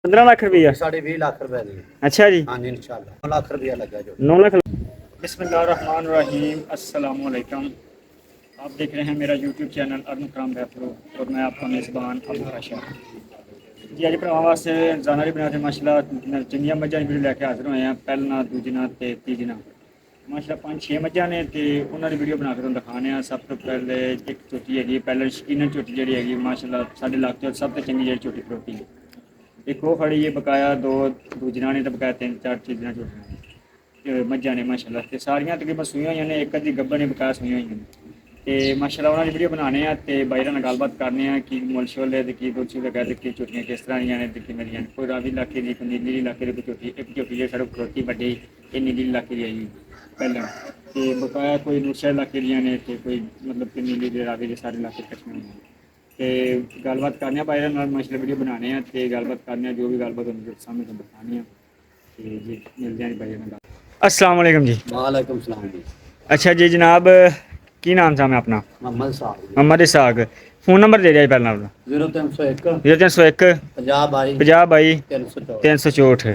15 लाख रुपया 20.5 लाख रुपए दी। अच्छा जी। हाँ जी इंशाल्लाह 9 लाख रुपया लगा जो 9 लाख। बिस्मिल्लाहिर्रहमानिर्रहीम, अस्सलाम वालेकुम। आप देख रहे हैं मेरा यूट्यूब चैनल अर्नक्राम बैफरो और मैं आपका मेज़बान अबू हशा जी। अज भरावां वास्ते जानवरी बनाते माशाल्लाह चंगियां मझां वीडियो लैके हाजिर होए हैं। पहलना दूजना ते तीजना माशाल्लाह 5-6 मझां ने ते उन्हां दी वीडियो बना के तुहानूं दिखाने आ। सब तो पहले एक झोटी हैगी, पहले शकीनन झोटी जिहड़ी हैगी माशाल्लाह साडे इलाके च सब तो चंगी जिहड़ी झोटी खड़ोती है। एक वो खड़ी है बकाया, 2 दूजना ने ते बकाया 3-4 चीज़ां झोटियां मझां ने माशाल्लाह ते सारियां तकरीबन सूईयां होईयां ने। एक अद्धी गब्बन ने बकाया सूईयां होईयां ने ते माशाल्लाह उन्हां दी वीडियो बनाने आ ते बाईरां नाल गलबात करने आ कि मुल शुल है ते की दुद्ध शुद्ध है ते की झोटियां किस तरह दियां ने ते किवें दियां ने। कोई रावी इलाके दी, कोई नीली इलाके दी, कोई झोटी एक झोटी जिहड़ी साढ़े खड़ोती बड्डी एह् नीली इलाके दी आई पैह्लें ते बकाया कोई नूरशहर इलाके दियां ने ते कोई मतलब कि नीली दे रावी दे सारे इलाके कट्ठे होए ने ते गलबात करने बाईरां नाल माशाल्लाह वीडियो बनाने आ ते गलबात करने जो भी गलबात होंदी सामने तुहानूं दिखाने आ ते जी मिलदे आं बाईरां नाल। अस्सलाम वालेकुम जी। वालेकुम सलाम जी। अच्छा जी जनाब, की नाम था मैं अपना? मोहम्मद साहब मोहम्मद इसहाक। फ़ोन नंबर दे दिया जी पहला अपना। 0301 0301 50 50 22 364 364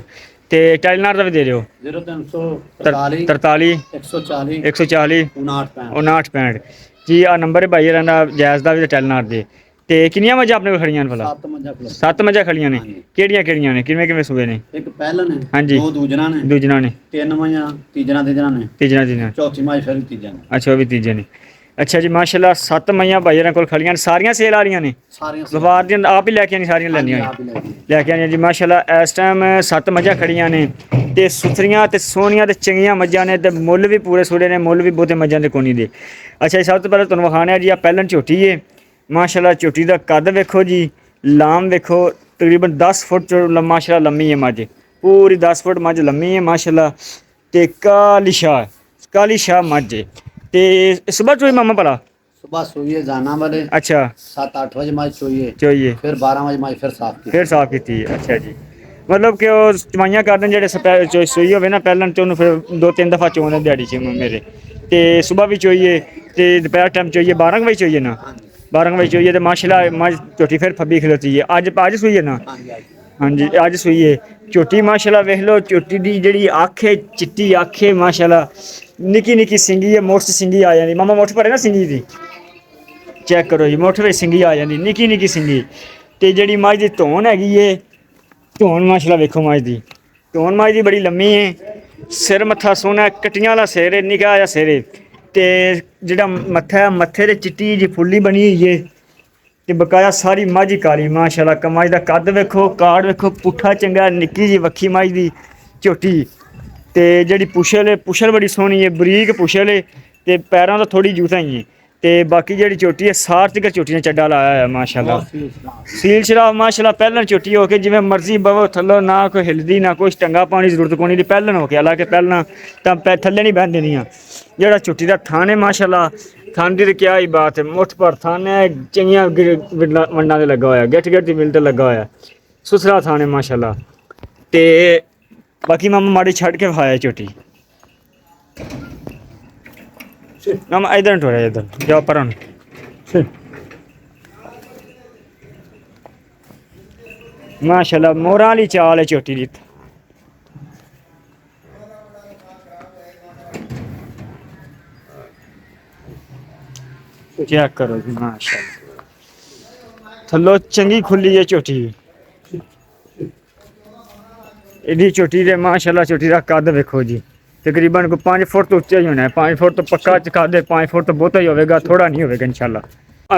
ਤੇ ਟੈਲਨਾਰ ਦਾ ਵੀ ਦੇ ਦਿਓ। 0343 43 140 140 59 59 65 ਜੀ। ਆ ਨੰਬਰ ਹੈ ਭਾਈ ਇਹਨਾਂ ਦਾ ਜੈਜ਼ ਦਾ ਵੀ ਤੇ ਟੈਲਨਾਰ ਦੇ। ਤੇ ਕਿੰਨੀਆਂ ਮੱਝਾਂ ਆਪਣੇ ਕੋਲ ਖੜੀਆਂ ਨੇ ਭਲਾ? 7 ਮੰਜਾ ਖਲੋਤਾ। 7 ਮੱਝਾਂ ਖੜੀਆਂ ਨੇ। ਹਾਂਜੀ। ਕਿਹੜੀਆਂ ਕਿਹੜੀਆਂ ਨੇ, ਕਿਵੇਂ ਕਿਵੇਂ ਸੂਏ ਨੇ? ਇੱਕ ਪਹਿਲਨ ਹੈ, ਹਾਂਜੀ। 2 ਦੂਜਣਾ ਨੇ, ਦੂਜਣਾ ਨੇ, 3 ਮੰਜਾ ਤੀਜਣਾ ਨੇ, ਤੀਜਣਾ ਤੀਜਣਾ। ਚੌਥੀ ਮਾਈ ਫਿਰ ਤੀਜਾ ਨੇ। ਅੱਛਾ ਉਹ ਵੀ ਤੀਜੇ ਨੇ। ਅੱਛਾ ਜੀ ਮਾਸ਼ਾਅੱਲਾ 7 ਮਈਆਂ ਭਾਈ ਇਹਨਾਂ ਕੋਲ ਖੜੀਆਂ ਨੇ। ਸਾਰੀਆਂ ਸੇਲ ਵਾਲੀਆਂ ਨੇ? ਸਾਰੀਆਂ ਵਪਾਰ ਦੀਆਂ ਆਪ ਹੀ ਲੈ ਕੇ ਆਣੀ ਸਾਰੀਆਂ ਲੈਣੀਆਂ ਆਪ ਹੀ ਲੈ ਕੇ ਆਣੀਆਂ ਜੀ ਮਾਸ਼ਾਅੱਲਾ। ਇਸ ਟਾਈਮ 7 ਮੱਝਾਂ ਖੜੀਆਂ ਨੇ ਤੇ ਸੁਥਰੀਆਂ ਤੇ ਸੋਹਣੀਆਂ ਤੇ ਚੰਗੀਆਂ ਮੱਝਾਂ ਨੇ ਤੇ ਮੁੱਲ ਵੀ ਪੂਰੇ ਸੂਰੇ ਨੇ। ਮੁੱਲ ਵੀ ਬਹੁਤੇ ਮੱਝਾਂ ਦੇ ਕੋਨੀ ਦੇ। ਅੱਛਾ ਜੀ ਸਭ ਤੋਂ ਪਹਿਲਾਂ ਤੁਹਾਨੂੰ ਵਿਖਾਉਣਾ ਜੀ ਆ ਪਹਿਲਨ ਝੋਟੀ ਹੈ ਮਾਸ਼ਾਅੱਲਾ। ਝੋਟੀ ਦਾ ਕੱਦ ਵੇਖੋ ਜੀ, ਲਾਮ ਵੇਖੋ, ਤਕਰੀਬਨ 10 ਫੁੱਟ ਮਾਸ਼ਾਅੱਲਾ ਲੰਮੀ ਹੈ ਮੱਝ, ਪੂਰੀ 10 ਫੁੱਟ ਮੱਝ ਲੰਮੀ ਹੈ ਮਾਸ਼ਾਅੱਲਾ। ਤੇ ਕਾਲੀ ਸ਼ਾਹ ਮੱਝ ਹੈ ਤੇ ਸੁਬਹ ਚੋਈ ਮਾਮਾ ਭਲਾ? सुबह सोइए जाना वाले अच्छा 7-8 बजे मैच सोइए ਚੋਈਏ फिर 12 बजे मैच फिर साफ की ਫਿਰ ਸਾਫ਼ ਕੀਤੀ ਹੈ। ਅੱਛਾ ਜੀ ਮਤਲਬ ਕਿ ਉਹ ਚਵਾਈਆਂ ਕਰਦੇ ਨੇ ਜਿਹੜੇ ਸੋਈ ਹੋਵੇ ਨਾ ਪਹਿਲਾਂ ਤੇ ਉਹਨੂੰ ਫਿਰ 2-3 ਦਫਾ ਚੋਣ ਦਿਹਾੜੀ 'ਚ ਮੇਰੇ ਤੇ ਸੁਬਹ ਵੀ ਚੋਈਏ ਤੇ ਦੁਪਹਿਰ ਟਾਈਮ ਚੋਈਏ 12 ਵਜੇ ਚੋਈਏ ਨਾ। 12 ਵਜੇ ਚੋਈਏ ਤੇ ਮਾਸ਼ਾਅੱਲਾ ਮੱਝ ਝੋਟੀ ਫਿਰ ਫੱਬੀ ਖਲੋਤੀ ਹੈ। ਅੱਜ ਸੂਈ ਹੈ ਨਾ? ਹਾਂਜੀ ਅੱਜ ਸੂਈ ਹੈ ਝੋਟੀ ਮਾਸ਼ਾਅੱਲਾ। ਵੇਖ ਲਓ ਝੋਟੀ ਦੀ ਜਿਹੜੀ ਅੱਖ ਹੈ ਚਿੱਟੀ ਅੱਖ ਹੈ ਮਾਸ਼ਾਅੱਲਾ। ਨਿੱਕੀ ਨਿੱਕੀ ਸਿੰਗੀ ਹੈ, ਮੁੱਠ ਸਿੰਗੀ ਆ ਜਾਂਦੀ ਮਾਮਾ। ਮੁੱਠ ਭਰੇ ਨਾ ਸਿੰਗੀ ਦੀ ਚੈੱਕ ਕਰੋ ਜੀ, ਮੁੱਠ ਵਿੱਚ ਸਿੰਗੀ ਆ ਜਾਂਦੀ ਨਿੱਕੀ ਨਿੱਕੀ ਸਿੰਗੀ। ਤੇ ਜਿਹੜੀ ਮੱਝ ਦੀ ਧੌਣ ਹੈਗੀ ਏ, ਧੌਣ ਮਾਸ਼ਾਅੱਲਾ ਵੇਖੋ ਮੱਝ ਦੀ ਧੌਣ ਮੱਝ ਦੀ ਬੜੀ ਲੰਮੀ ਹੈ। ਸਿਰ ਮੱਥਾ ਸੋਹਣਾ, ਕੱਟੀਆਂ ਵਾਲਾ ਸਿਰ ਹੈ, ਨਿੱਕਾ ਜਿਹਾ ਸਿਰ ਹੈ ਤੇ ਜਿਹੜਾ ਮੱਥਾ ਮੱਥੇ ਤੇ ਚਿੱਟੀ ਜੀ ਫੁੱਲੀ ਬਣੀ ਹੋਈ ਹੈ ਤੇ ਬਕਾਇਆ ਸਾਰੀ ਮੱਝ ਹੀ ਕਾਲੀ ਮਾਸ਼ਾਅੱਲਾ। ਮੱਝ ਦਾ ਕੱਦ ਵੇਖੋ, ਕਾੜ ਵੇਖੋ, ਪੁੱਠਾ ਚੰਗਾ, ਨਿੱਕੀ ਜੀ ਵੱਖੀ ਮੱਝ ਦੀ ਝੋਟੀ ਤੇ ਜਿਹੜੀ ਪੁਛਲ ਬੜੀ ਸੋਹਣੀ ਹੈ, ਬਰੀਕ ਪੁਛਲ ਹੈ ਤੇ ਪੈਰਾਂ ਦਾ ਥੋੜੀ ਜੂਤਾਂ ਹੀ ਹੈ ਤੇ ਬਾਕੀ ਜਿਹੜੀ ਝੋਟੀ ਹੈ ਸਾਰ ਤੀਕਰ ਝੋਟੀ ਨੇ ਚੱਡਾ ਲਾਇਆ ਹੋਇਆ ਮਾਸ਼ਾਅੱਲਾ। ਸੀਲ ਸ਼ਰਾਬ ਮਾਸ਼ਾਅੱਲਾ। ਪਹਿਲਾਂ ਝੋਟੀ ਹੋ ਕੇ ਜਿਵੇਂ ਮਰਜ਼ੀ ਬਵੋ ਥੱਲੋਂ, ਨਾ ਕੋਈ ਹਿਲਦੀ ਨਾ ਕੁਛ, ਟੰਗਾ ਪਾਣੀ ਦੀ ਜ਼ਰੂਰਤ ਕੋਈ ਨਹੀਂ। ਪਹਿਲਾਂ ਹੋ ਕੇ ਹਾਲਾਂਕਿ ਪਹਿਲਾਂ ਤਾਂ ਥੱਲੇ ਨਹੀਂ ਬਹਿਣ ਦੇਣੀਆਂ। ਜਿਹੜਾ ਝੋਟੀ ਦਾ ਥਣ ਹੈ ਮਾਸ਼ਾਅੱਲਾ, ਥਣ ਦੀ ਕਿਆ ਹੀ ਬਾਤ ਹੈ, ਮੁੱਠ ਪਰ ਥਣ ਹੈ, ਚੰਗੀਆਂ ਵੰਡਾਂ ਦੇ ਲੱਗਾ ਹੋਇਆ, ਗਿੱਠ ਤੇ ਮਿਲ ਤੇ ਲੱਗਾ ਹੋਇਆ, ਸੁਥਰਾ ਥਣ ਹੈ ਮਾਸ਼ਾਅੱਲਾ। ਤੇ ਬਾਕੀ ਮਾਮਾ ਮਾੜੀ ਛੱਡ ਕੇ ਵਿਖਾਇਆ ਝੋਟੀ ਮਾਮਾ। ਇਧਰ ਟੋੜਿਆ, ਇਧਰ ਜਾਓ ਪਰਾਂ ਮਾਸ਼ਾਅੱਲਾ। ਮੋਰਾਂ ਵਾਲੀ ਚਾਲ ਹੈ ਝੋਟੀ ਦੀ। ਚੈੱਕ ਕਰੋ ਜੀ ਮਾਸ਼ਾਅੱਲਾ, ਥੱਲੋਂ ਚੰਗੀ ਖੁੱਲੀ ਹੈ ਝੋਟੀ। ਇਹਦੀ ਝੋਟੀ ਦੇ ਮਾਸ਼ਾਅੱਲਾ ਝੋਟੀ ਦਾ ਕੱਦ ਵੇਖੋ ਜੀ, ਤਕਰੀਬਨ ਕੋਈ 5 ਫੁੱਟ ਤੋਂ ਉੱਚਾ ਹੀ ਹੋਣਾ ਹੈ। 5 ਫੁੱਟ ਤੋਂ ਪੱਕਾ ਚਕਾ ਦੇ, 5 ਫੁੱਟ ਤੋਂ ਬਹੁਤਾ ਹੀ ਹੋਵੇਗਾ, ਥੋੜਾ ਨਹੀਂ ਹੋਵੇਗਾ ਇਨਸ਼ਾਅੱਲਾ।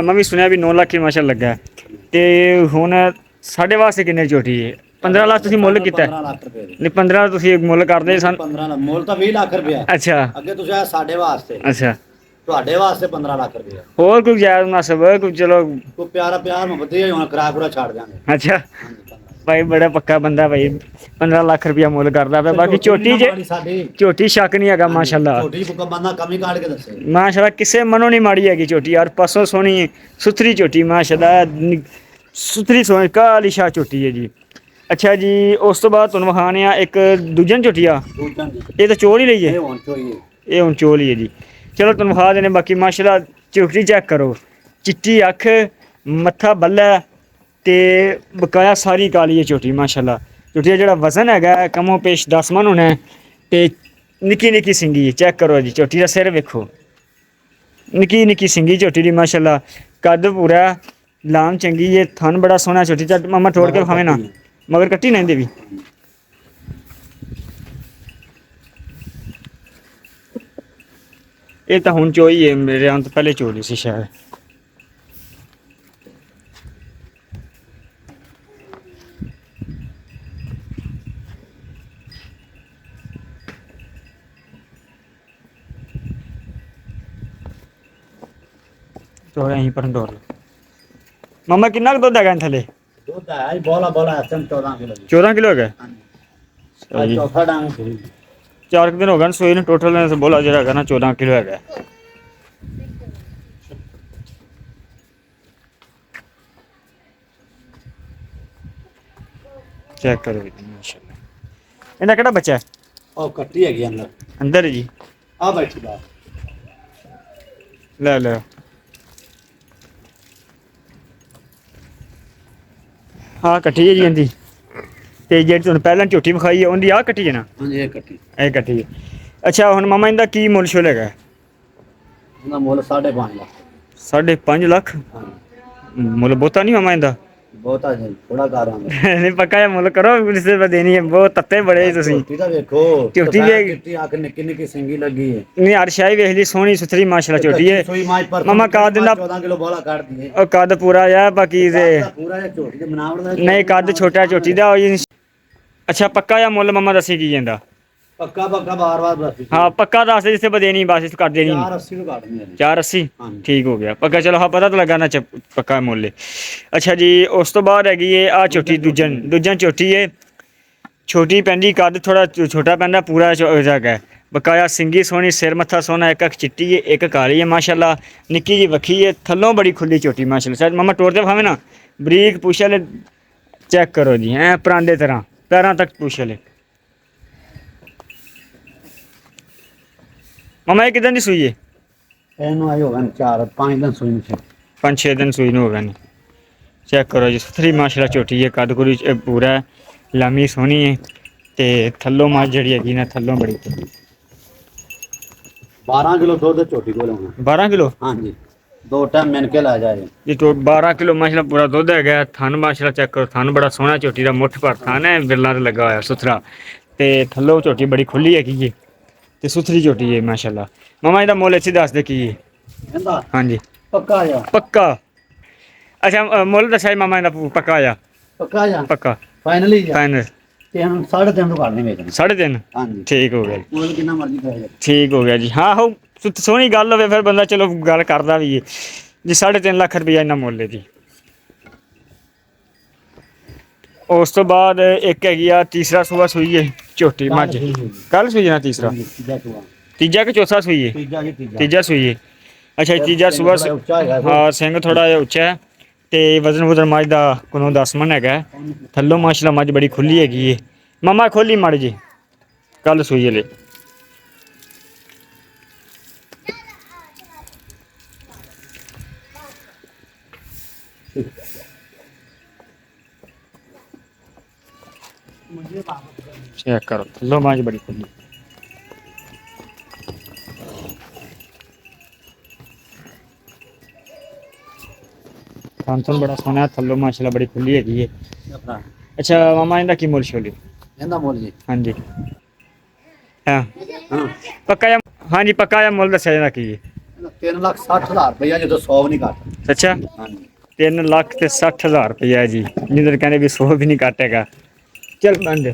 ਮੈਂ ਵੀ ਸੁਣਿਆ ਵੀ 9 ਲੱਖ ਹੀ ਮਾਸ਼ਾਅੱਲਾ ਲੱਗਾ ਤੇ ਹੁਣ ਸਾਡੇ ਵਾਸਤੇ ਕਿੰਨੇ ਝੋਟੀ ਹੈ? 15 ਲੱਖ ਤੁਸੀਂ ਮੁੱਲ ਕੀਤਾ? 15 ਲੱਖ ਰੁਪਏ ਦੀ। ਨਹੀਂ 15 ਤੁਸੀਂ ਮੁੱਲ ਕਰਦੇ ਸਨ। 15 ਲੱਖ ਮੁੱਲ ਤਾਂ 20 ਲੱਖ ਰੁਪਇਆ ਅੱਛਾ ਅੱਗੇ ਤੁਸੀਂ ਆਇਆ ਸਾਡੇ ਵਾਸਤੇ, ਅੱਛਾ ਤੁਹਾਡੇ ਵਾਸਤੇ 15 ਲੱਖ ਰੁਪਇਆ। ਹੋਰ ਕੋਈ ਜਾਇਜ਼ ਮੁਨਾਸਬ ਕੋਈ ਚਲੋ ਕੋਈ ਪਿਆਰਾ ਮੁਹੱਬਤ ਹੀ ਹੁਣ ਕਿਰਾਇਆ ਪੂਰਾ ਛੱਡ ਦਿਆਂਗੇ। ਅੱਛਾ ਭਾਈ ਬੜਾ ਪੱਕਾ ਬੰਦਾ ਭਾਈ, 15 ਲੱਖ ਰੁਪਇਆ ਮੁੱਲ ਕਰਦਾ ਪਿਆ। ਬਾਕੀ ਝੋਟੀ ਸ਼ੱਕ ਨਹੀਂ ਹੈਗਾ ਮਾਸ਼ਾਅੱਲਾ। ਝੋਟੀ ਬੁੱਕਾ ਬੰਦਾ ਕਮੀ ਕਾਢ ਕੇ ਦੱਸੇ ਮਾਸ਼ਾਅੱਲਾ ਕਿਸੇ ਮਨੋਂ ਨਹੀਂ ਮਾੜੀ ਹੈਗੀ ਝੋਟੀ ਯਾਰ। ਪਾਸੋਂ ਸੋਹਣੀ ਸੁਥਰੀ ਝੋਟੀ ਮਾਸ਼ਾਅੱਲਾ, ਸੁਥਰੀ ਸੋਹਣੀ ਕਾਲੀ ਸ਼ਾਹ ਝੋਟੀ ਹੈ ਜੀ। ਅੱਛਾ ਜੀ ਉਸ ਤੋਂ ਬਾਅਦ ਤੁਹਾਨੂੰ ਵਿਖਾਣੇ ਆ ਇੱਕ ਦੂਜਨ ਝੋਟੀ ਆ। ਇਹ ਤਾਂ ਚੋਲ ਹੀ ਲਈ ਹੈ, ਇਹ ਹੁਣ ਚੋਲ ਹੀ ਹੈ ਜੀ। ਚਲੋ ਤੁਹਾਨੂੰ ਵਿਖਾ ਦੇਣੇ ਬਾਕੀ ਮਾਸ਼ਾਅੱਲਾ। ਝੋਟੀ ਚੈੱਕ ਕਰੋ, ਚਿੱਟੀ ਅੱਖ, ਮੱਥਾ ਬੱਲਾ ਤੇ ਬਕਾਇਆ ਸਾਰੀ ਕਾਲੀ ਹੈ ਝੋਟੀ ਮਾਸ਼ਾਅੱਲਾ। ਝੋਟੀ ਦਾ ਜਿਹੜਾ ਵਜ਼ਨ ਹੈਗਾ ਕਮੋ ਪੇਸ਼ 10 ਮਣ ਹੋਣਾ ਹੈ ਤੇ ਨਿੱਕੀ ਨਿੱਕੀ ਸਿੰਗੀ ਚੈੱਕ ਕਰੋ ਜੀ। ਝੋਟੀ ਦਾ ਸਿਰ ਵੇਖੋ, ਨਿੱਕੀ ਨਿੱਕੀ ਸਿੰਗੀ ਝੋਟੀ ਦੀ ਮਾਸ਼ਾਅੱਲਾ। ਕੱਦ ਪੂਰਾ, ਲਾਮ ਚੰਗੀ ਹੈ, ਥਣ ਬੜਾ ਸੋਹਣਾ ਝੋਟੀ ਦਾ। ਮਾਮਾ ਤੋੜ ਕੇ ਵਿਖਾਵੇਂ ਨਾ, ਮਗਰ ਕੱਟੀ ਨਾ ਇਹਦੇ ਵੀ। ਇਹ ਤਾਂ ਹੁਣ ਚੋਈ ਹੈ, ਮੇਰੇ ਆਉਣ ਤੋਂ ਪਹਿਲੇ ਚੋਲੀ ਸੀ ਸ਼ਾਇਦ। ਤੋੜ ਅਸੀਂ ਪਰ ਤੋੜ ਲਓ। ਮਾਮਾ ਕਿੰਨਾ ਕੁ ਦੁੱਧ ਹੈਗਾ ਇਹਨਾਂ ਥੱਲੇ? ਦੁੱਧ ਹੈ ਜੀ ਬੋਲਾ ਬੋਲਾ ਐਸਮ 14 ਕਿਲੋ ਜੀ। 14 ਕਿਲੋ ਹੈਗਾ। ਹਾਂਜੀ ਅੱਜ ਚੌਥਾ ਡਾਂਗ ਸੀ। 4 ਦਿਨ ਹੋ ਗਏ ਸੋਈ ਨੂੰ। ਟੋਟਲ ਬੋਲਾ ਜਿਹੜਾ ਹੈਗਾ ਨਾ 14 ਕਿਲੋ ਹੈਗਾ। ਚੈੱਕ ਕਰੋ ਜੀ ਮਾਸ਼ਾਅੱਲਾ। ਇਹਦਾ ਕਿਹੜਾ ਬੱਚਾ ਹੈ? ਉਹ ਕੱਟੀ ਹੈਗੀ ਅੰਦਰ। ਅੰਦਰ ਜੀ ਆ ਬੈਠੀ ਬਾਹਰ। ਲੈ ਲੈ। ਹਾਂ ਕੱਟੀ ਹੈ ਜੀ ਇਹਦੀ। ਤੇ ਜਿਹੜੀ ਤੁਹਾਨੂੰ ਪਹਿਲਾਂ ਝੋਟੀ ਵਿਖਾਈ ਹੈ ਉਹਦੀ ਆਹ ਕੱਟੀ ਹੈ ਨਾ? ਹਾਂਜੀ ਇਹ ਕੱਟੀ। ਇਹ ਕੱਟੀ ਹੈ। ਅੱਛਾ ਹੁਣ ਮਾਮਾ ਇਹਦਾ ਕੀ ਮੁੱਲ ਸ਼ੁਲ ਹੈਗਾ? ਉਹਦਾ ਮੁੱਲ 5.5 ਲੱਖ। 5.5 ਲੱਖ? ਹਾਂਜੀ ਮੁੱਲ ਬਹੁਤਾ ਨਹੀਂ ਮਾਮਾ ਇਹਦਾ? ਬਹੁਤਾ ਜੀ ਥੋੜਾ ਕਰ ਆਂਦਾ। ਨਹੀਂ ਪੱਕਾ ਜਿਹਾ ਮੁੱਲ ਕਰੋ, ਰਿਸ਼ਤੇ ਪਰ ਦੇਣੀ ਹੈ। ਬਹੁਤ ਤੱਤੇ ਬੜੇ ਤੁਸੀਂ। ਝੋਟੀ ਦਾ ਵੇਖੋ, ਝੋਟੀ ਵੀ ਕਿੱਤੀ ਅੱਖ ਨਿੱਕੀ ਨਿੱਕੀ ਸਿੰਗੀ ਲੱਗੀ ਹੈ। ਨਹੀਂ ਅਰਸ਼ਾਈ ਵੇਖ ਲਈ, ਸੋਹਣੀ ਸੁਥਰੀ ਮਾਸ਼ਾਅੱਲਾ ਝੋਟੀ ਹੈ। ਸੂਈ ਮਾਝ ਪਰ ਮਾਮਾ ਕੱਦ ਦਿੰਦਾ 14 ਕਿਲੋ ਬੋਲਾ ਕੱਢਦੀ ਹੈ। ਉਹ ਕੱਦ ਪੂਰਾ ਆ ਬਾਕੀ ਤੇ ਪੂਰਾ ਇਹ ਝੋਟੀ ਦੇ ਬਣਾਵਟ ਦਾ। ਨਹੀਂ ਕੱਦ ਛੋਟਾ ਝੋਟੀ ਦਾ ਉਹ ਜੀ। ਅੱਛਾ ਪੱਕਾ ਜਿਹਾ ਮੁੱਲ ਮਾਮਾ ਦੱਸੀ ਕੀ ਜਾਂਦਾ? ਪੱਕਾ ਪੱਕਾ ਬਾਰ-ਬਾਰ ਦੱਸ। ਹਾਂ ਪੱਕਾ ਦੱਸ ਦੇ ਜਿੱਥੇ ਬਦੇਣੀ ਬਸ ਇਸ ਕਰ ਦੇਣੀ। 480 ਨੂੰ ਕੱਢ ਦਿੰਦੇ ਨੇ। 480 ਹਾਂਜੀ। ਠੀਕ ਹੋ ਗਿਆ ਪੱਕਾ। ਚਲੋ ਹਾਂ ਪਤਾ ਤਾਂ ਲੱਗਾ ਨਾ ਪੱਕਾ ਮੁੱਲ ਹੈ। ਅੱਛਾ ਜੀ ਉਸ ਤੋਂ ਬਾਅਦ ਹੈਗੀ ਹੈ ਆ ਝੋਟੀ ਦੂਜਾ ਝੋਟੀ ਹੈ। ਛੋਟੀ ਪੈਂਦੀ, ਕੱਦ ਥੋੜਾ ਛੋਟਾ ਪੈਂਦਾ, ਪੂਰਾ ਹੈਗਾ। ਬਕਾਇਆ ਸਿੰਗੀ ਸੋਹਣੀ, ਸਿਰ ਮੱਥਾ ਸੋਹਣਾ। ਇੱਕ ਅੱਖ ਚਿੱਟੀ ਹੈ, ਇੱਕ ਕਾਲੀ ਹੈ ਮਾਸ਼ਾਅੱਲਾ। ਨਿੱਕੀ ਜੀ ਵੱਖੀ ਹੈ, ਥੱਲੋਂ ਬੜੀ ਖੁੱਲੀ ਝੋਟੀ ਮਾਸ਼ਾਅੱਲਾ। ਸ਼ਾਇਦ ਮਾਮਾ ਤੋੜ ਦੇ ਭਾਵੇਂ ਨਾ, ਬਰੀਕ ਪੁੱਛ ਲੈ। ਚੈੱਕ ਕਰੋ ਜੀ ਐ ਪਰਾਂਦੇ ਤਰ੍ਹਾਂ ਪੈਰਾਂ ਤੱਕ ਪੁੱਛ ਲੈ। ਮਾਮਾ ਇਹ ਕਿਦਾਂ ਦੀ ਸੂਈ ਹੈ? ਇਹਨੂੰ ਆਏ ਹੋਣ 4-5 ਦਿਨ ਸੂਈ ਨੂੰ। 5-6 ਦਿਨ ਸੂਈ ਨੂੰ ਹੋ ਗਏ ਨੇ। ਚੈੱਕ ਕਰੋ ਜੀ ਸੁਥਰੀ ਮਾਸ਼ਾਅੱਲਾ ਝੋਟੀ ਹੈ। ਕੱਦ ਕੁਰੀ ਪੂਰਾ ਲਾਮੀ ਸੋਹਣੀ ਹੈ ਤੇ ਥੱਲੋਂ ਮੱਝ ਜਿਹੜੀ ਹੈਗੀ ਨਾ ਥੱਲੋਂ ਬੜੀ 12 ਕਿਲੋ ਦੁੱਧ ਝੋਟੀ ਕੋਲ ਆਉਣਾ। 12 ਕਿਲੋ? ਹਾਂਜੀ 2 ਟਾਈਮ ਮਿਣ ਕੇ ਲੈ ਜਾਏ ਜੀ। 12 ਕਿਲੋ ਮਾਸ਼ਾਅੱਲਾ ਪੂਰਾ ਦੁੱਧ ਹੈਗਾ। ਥਣ ਮਾਸ਼ਾਅੱਲਾ ਚੈੱਕ ਕਰੋ, ਥਣ ਬੜਾ ਸੋਹਣਾ ਝੋਟੀ ਦਾ। ਮੁੱਠ ਭਰ ਥਣ ਹੈ, ਬਿਰਲਾ ਤੇ ਲੱਗਾ ਹੋਇਆ ਸੁਥਰਾ ਤੇ ਥੱਲੋਂ ਝੋਟੀ ਬੜੀ ਖੁੱਲੀ ਹੈਗੀ ਜੀ ਤੇ ਸੁਥਰੀ ਝੋਟੀ ਹੈ ਮਾਸ਼ਾਅੱਲਾ। ਮਾਮਾ ਇਹਦਾ ਮੁੱਲ ਇੱਥੇ ਦੱਸ ਦੇ ਕੀ ਹੈ? ਕਹਿੰਦਾ ਹਾਂਜੀ ਪੱਕਾ ਆ। ਪੱਕਾ? ਅੱਛਾ ਮੁੱਲ ਦੱਸਿਆ ਜੀ ਮਾਮਾ ਇਹਦਾ ਪੱਕਾ ਆ? ਪੱਕਾ ਆ ਪੱਕਾ ਫਾਈਨਲੀ ਜਾ। ਫਾਈਨਲ? ਤੇ ਹੁਣ 3.5 ਨੂੰ ਕੱਢਨੇ ਵੇਚਣਾ। 3.5? ਹਾਂਜੀ ਠੀਕ ਹੋ ਗਿਆ ਜੀ। ਮੁੱਲ ਕਿੰਨਾ ਮਰਜ਼ੀ ਕਰੇ। ਠੀਕ ਹੋ ਗਿਆ ਜੀ। ਹਾਂ ਹੋ ਸੋਹਣੀ ਗੱਲ ਹੋਵੇ ਫਿਰ ਬੰਦਾ ਚਲੋ ਗੱਲ ਕਰਦਾ ਵੀ ਹੈ ਜੀ। 3.5 ਲੱਖ ਰੁਪਈਆ ਇਹਨਾਂ ਮੁੱਲ ਹੈ ਜੀ। ਉਸ ਤੋਂ ਬਾਅਦ ਇੱਕ ਹੈਗੀ ਆ ਤੀਸਰਾ ਸੂਆ ਸੂਈ ਹੈ ਝੋਟੀ ਮੱਝ। ਕੱਲ ਸੂਈ ਨਾ ਤੀਸਰਾ? ਤੀਜਾ ਕਿ ਚੌਥਾ ਸੂਈ ਹੈ? ਤੀਜਾ ਸੂਈ ਹੈ। ਅੱਛਾ ਤੀਜਾ ਸੂਆ। ਹਾਂ ਸਿੰਘ ਥੋੜਾ ਜਿਹਾ ਉੱਚਾ ਹੈ ਤੇ ਵਜ਼ਨ ਵਜ਼ਨ ਮੱਝ ਦਾ ਕੋਲੋਂ 10 ਮਣ ਹੈਗਾ। ਥੱਲੋਂ ਮਾਸ਼ਾਅੱਲਾ ਮੱਝ ਬੜੀ ਖੁੱਲੀ ਹੈਗੀ ਹੈ। ਮਾਮਾ ਖੋਲੀ ਮੜ ਜੀ। ਕੱਲ ਸੂਈ ਹਲੇ। ਚੈੱਕ ਕਰੋ ਥੱਲੋਂ ਮੱਝ ਬੜੀ ਖੁੱਲੀ। ਥਣ ਬੜਾ ਸੋਹਣਾ, ਥੱਲੋਂ ਮਾਸ਼ਾਅੱਲਾ ਬੜੀ ਖੁੱਲੀ ਹੈਗੀ ਹੈ। ਅੱਛਾ ਮਾਮਾ ਇਹਦਾ ਕੀ ਮੁੱਲ ਸ਼ੋਲੀ? ਇਹਦਾ ਮੁੱਲ ਜੀ ਹਾਂਜੀ ਹਾਂ ਹਾਂ ਪੱਕਾ ਜਿਹਾ? ਹਾਂਜੀ ਪੱਕਾ ਜਿਹਾ ਮੁੱਲ ਦੱਸਿਆ ਜਾਂਦਾ ਕੀ ਹੈ? 3,60,000 ਰੁਪਇਆ ਜਦੋਂ 100 ਵੀ ਨਹੀਂ ਘੱਟ। ਅੱਛਾ ਹਾਂਜੀ 3,60,000 ਰੁਪਇਆ ਜੀ। ਜਿੱਧਰ ਕਹਿੰਦੇ ਵੀ 100 ਵੀ ਨਹੀਂ ਕੱਟੇਗਾ। ਚੱਲ ਬੰਦ।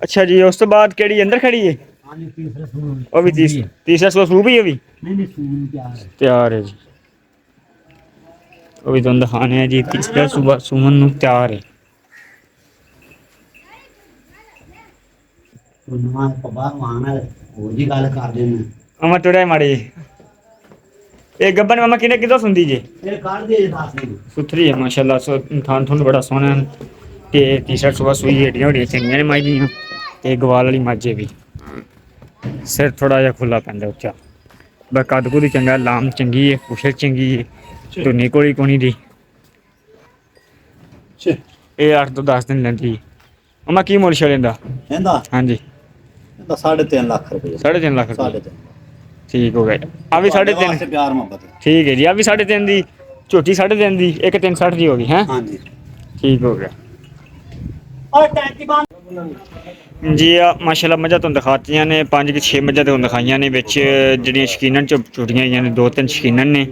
ਅੱਛਾ ਜੀ ਉਸ ਤੋਂ ਬਾਅਦ ਕਿਹੜੀ ਅੰਦਰ ਖੜੀ ਹੈ? ਹਾਂਜੀ ਤੀਸਰਾ ਸੂਣ। ਉਹ ਵੀ ਤੀਸਰਾ ਸੂਆ ਸੂ ਵੀ ਉਹ ਵੀ ਨਹੀਂ ਸੂਣ ਤਿਆਰ ਹੈ। ਤਿਆਰ ਹੈ ਜੀ। ਉਹ ਵੀ ਤੁਹਾਨੂੰ ਦਿਖਾਣੇ ਆ ਜੀ। ਤੀਸਰਾ ਸੂਆ ਸੂਣ ਨੂੰ ਤਿਆਰ ਹੈ। ਉਹਨਾਂ ਬਾਹਰ ਆਣਾ ਹੋਰ ਜੀ ਗੱਲ ਕਰਦੇ ਨੇ। ਮਾਮਾ ਟੁੜਿਆ ਮਾੜੇ ਇਹ ਗੱਬਨ ਮਾਮਾ ਕਿਦੋਂ ਸੁਣਦੀ ਜੇ? ਇਹ ਕੱਢ ਦੇ ਦੱਸ ਦੇ। ਸੁਥਰੀ ਹੈ ਮਾਸ਼ਾਅੱਲਾ। ਥਾਨ ਥੁਨ ਬੜਾ ਸੋਹਣਾ ਹੈ ਤੇ ਤੀਸਰਾ ਸੂਆ ਸੂਈ ਏਡੀਆਂ ਏਡੀਆਂ ਚੰਗੀਆਂ ਨੇ ਮੱਝ ਦੀਆਂ ਤੇ ਗਵਾਲ ਵਾਲੀ ਮੱਝ ਹੈ ਵੀ। ਸਿਰ ਥੋੜਾ ਜਿਹਾ ਖੁੱਲਾ ਪੈਂਦਾ ਉੱਚਾ। ਬਸ ਕੱਦ ਕੁਦ ਚੰਗਾ, ਲਾਮ ਚੰਗੀ ਹੈ, ਪੁੱਛ ਚੰਗੀ ਹੈ ਧੁਨੀ ਕੋਲੀ ਕੋਣੀ ਦੀ ਛੇ ਇਹ 8 ਤੋਂ 10 ਦਿਨ ਲੈਂਦੀ ਅਮਾ ਕੀ ਮੁੱਲ ਛੜੇਂਦਾ ਇਹਦਾ ਹਾਂਜੀ ਇਹਦਾ 3.5 ਲੱਖ ਰੁਪਏ 3.5 ਲੱਖ ਰੁਪਏ 3.5 ਠੀਕ ਹੋ ਗਿਆ ਆ ਵੀ 3.5 ਵਾਸਤੇ ਪਿਆਰ ਮੁਹੱਬਤ ਠੀਕ ਹੈ ਜੀ ਆ ਵੀ 3.5 ਦੀ ਝੋਟੀ 3.5 ਦੀ ਇੱਕ 360 ਦੀ ਹੋ ਗਈ ਹੈ ਹਾਂਜੀ ਠੀਕ ਹੋ ਗਿਆ ਔਰ ਟੈਂਕੀ ਬੰਦ ਜੀ ਆ ਮਾਸ਼ਾਅੱਲਾ ਮੱਝਾਂ ਤੁਹਾਨੂੰ ਦਿਖਾਤੀਆਂ ਨੇ 5 ਕਿ 6 ਮੱਝਾਂ ਤੁਹਾਨੂੰ ਦਿਖਾਈਆਂ ਨੇ ਵਿੱਚ ਜਿਹੜੀਆਂ ਸ਼ਕੀਨਨ ਚ ਝੋਟੀਆਂ ਆਈਆਂ ਨੇ 2-3 ਸ਼ਕੀਨਨ ਨੇ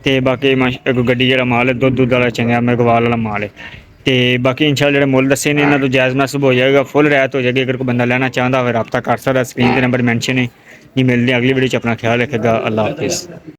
ਤੇ ਬਾਕੀ ਇੱਕ ਗੱਡੀ ਜਿਹੜਾ ਮਾਲ ਹੈ ਦੁੱਧ ਵਾਲਾ ਚੰਗਾ ਮੇਗਵਾਲ ਵਾਲਾ ਮਾਲ ਹੈ ਤੇ ਬਾਕੀ ਇਨਸ਼ਾਅੱਲਾ ਜਿਹੜੇ ਮੁੱਲ ਦੱਸੇ ਨੇ ਇਹਨਾਂ ਤੋਂ ਜਾਇਜ਼ ਮਸਬ ਹੋ ਜਾਏਗਾ ਫੁੱਲ ਰਿਆਇਤ ਹੋ ਜਾਏਗੀ ਅਗਰ ਕੋਈ ਬੰਦਾ ਲੈਣਾ ਚਾਹੁੰਦਾ ਹੋਵੇ ਰਾਬਤਾ ਕਰ ਸਕਦਾ ਸਕਰੀਨ ਤੇ ਨੰਬਰ ਮੈਂਸ਼ਨ ਹੈ ਜੀ ਮਿਲਦੇ ਹਾਂ ਅਗਲੀ ਵੀਡੀਓ ਚ ਆਪਣਾ ਖਿਆਲ ਰੱਖੇਗਾ ਅੱਲਾਹ ਹਾਫਿਜ਼